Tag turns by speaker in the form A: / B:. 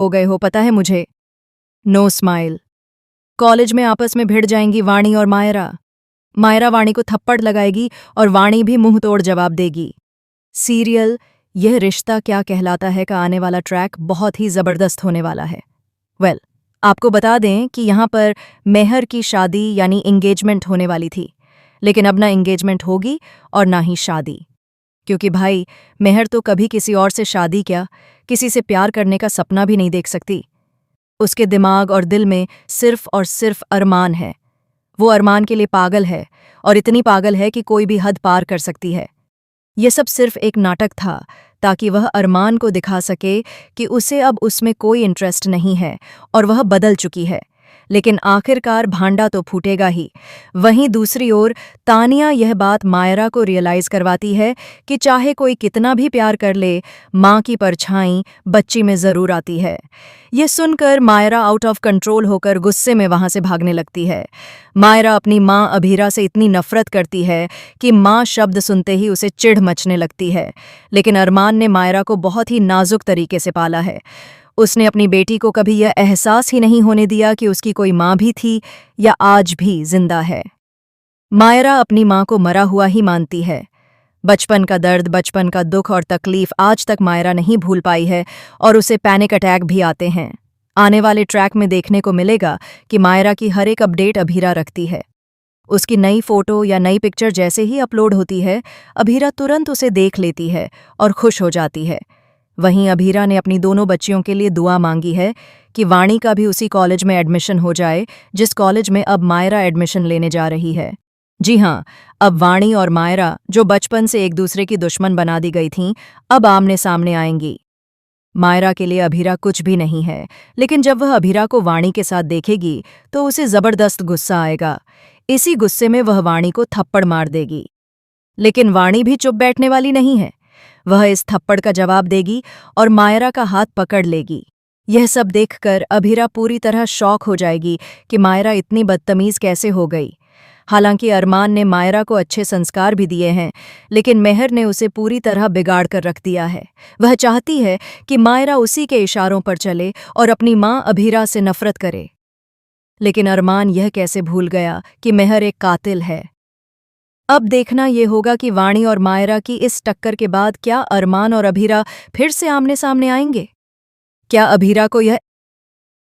A: हो गए हो पता है मुझे। No smile. कॉलेज में आपस में भिड़ जाएंगी वाणी और मायरा। मायरा वाणी को थप्पड़ लगाएगी और वाणी भी मुंह तोड़ जवाब देगी। सीरियल यह रिश्ता क्या कहलाता है का आने वाला ट्रैक बहुत ही जबरदस्त होने वाला है। वेल, आपको बता दें कि यहाँ पर मेहर की शादी यानी एंगेजमेंट होने वाली थी, लेकिन अब ना एंगेजमेंट होगी और ना ही शादी। क्योंकि भाई, मेहर तो कभी किसी और से शादी क्या, किसी से प्यार करने का सपना भी नहीं देख सकती। उसके दिमाग और दिल में सिर्फ और सिर्फ अरमान है। वो अरमान के लिए पागल है, और इतनी पागल है कि कोई भी हद पार कर सकती है। ये सब सिर्फ एक नाटक था, ताकि वह अरमान को दिखा सके कि उसे अब उसमें कोई इंटरेस्ट नहीं है और वह बदल चुकी है। लेकिन आखिरकार भांडा तो फूटेगा ही। वहीं दूसरी ओर तानिया यह बात मायरा को रियलाइज करवाती है कि चाहे कोई कितना भी प्यार कर ले, माँ की परछाई बच्ची में जरूर आती है। ये सुनकर मायरा आउट ऑफ कंट्रोल होकर गुस्से में वहां से भागने लगती है। मायरा अपनी माँ अभीरा से इतनी नफरत करती है कि माँ शब्द सुनते ही उसे चिढ़ मचने लगती है। लेकिन अरमान ने मायरा को बहुत ही नाजुक तरीके से पाला है। उसने अपनी बेटी को कभी यह एहसास ही नहीं होने दिया कि उसकी कोई माँ भी थी या आज भी जिंदा है। मायरा अपनी माँ को मरा हुआ ही मानती है। बचपन का दर्द, बचपन का दुख और तकलीफ आज तक मायरा नहीं भूल पाई है और उसे पैनिक अटैक भी आते हैं। आने वाले ट्रैक में देखने को मिलेगा कि मायरा की हर एक अपडेट अभीरा रखती है। उसकी नई फोटो या नई पिक्चर जैसे ही अपलोड होती है, अभीरा तुरंत उसे देख लेती है और खुश हो जाती है। वहीं अभीरा ने अपनी दोनों बच्चियों के लिए दुआ मांगी है कि वाणी का भी उसी कॉलेज में एडमिशन हो जाए जिस कॉलेज में अब मायरा एडमिशन लेने जा रही है। जी हाँ, अब वाणी और मायरा, जो बचपन से एक दूसरे की दुश्मन बना दी गई थीं, अब आमने सामने आएंगी। मायरा के लिए अभीरा कुछ भी नहीं है, लेकिन जब वह अभीरा को वाणी के साथ देखेगी तो उसे जबरदस्त गुस्सा आएगा। इसी गुस्से में वह वाणी को थप्पड़ मार देगी। लेकिन वाणी भी चुप बैठने वाली नहीं है। वह इस थप्पड़ का जवाब देगी और मायरा का हाथ पकड़ लेगी। यह सब देखकर अभीरा पूरी तरह शॉक हो जाएगी कि मायरा इतनी बदतमीज कैसे हो गई। हालांकि अरमान ने मायरा को अच्छे संस्कार भी दिए हैं, लेकिन मेहर ने उसे पूरी तरह बिगाड़ कर रख दिया है। वह चाहती है कि मायरा उसी के इशारों पर चले और अपनी माँ अभीरा से नफरत करे। लेकिन अरमान यह कैसे भूल गया कि मेहर एक कातिल है। अब देखना ये होगा कि वाणी और मायरा की इस टक्कर के बाद क्या अरमान और अभीरा फिर से आमने सामने आएंगे। क्या अभीरा को यह